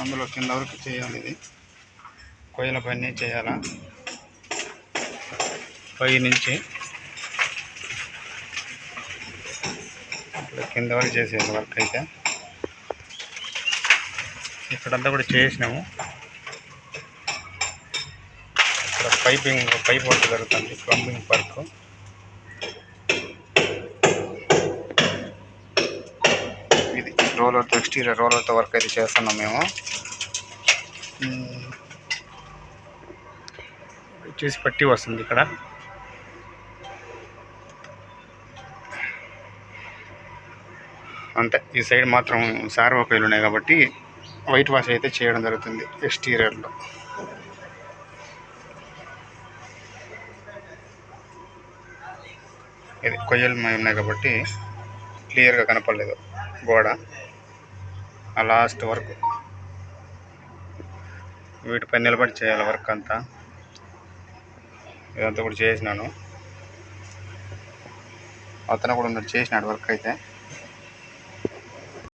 అందులో కింద వరకు చేయాలి. ఇది కొయ్యల పైన చేయాలా, పై నుంచి కింద వరకు చేసేయాలి వర్క్ అయితే. ఇక్కడంతా కూడా చేసినాము. ఇక్కడ పైప్ వర్క్ జరుగుతుంది, ప్లంబింగ్ వర్క్. ఇది రోలర్తో, ఎక్స్టీరియర్ రోలర్తో వర్క్ అయితే చేస్తున్నాం మేము. చేసి పట్టి వస్తుంది ఇక్కడ. అంతే, ఈ సైడ్ మాత్రం సార్వకాయలు ఉన్నాయి కాబట్టి వైట్ వాష్ అయితే చేయడం జరుగుతుంది ఎక్స్టీరియర్లో. ఇది కొయ్యలు ఉన్నాయి కాబట్టి క్లియర్గా కనపడలేదు గోడ. ఆ లాస్ట్ వరకు వీటిపై నిలబడి చేయాలి వర్క్ అంతా. ఇదంతా కూడా చేసినాను. అతను కూడా ఉన్నట్టు చేసినాడు వర్క్ అయితే.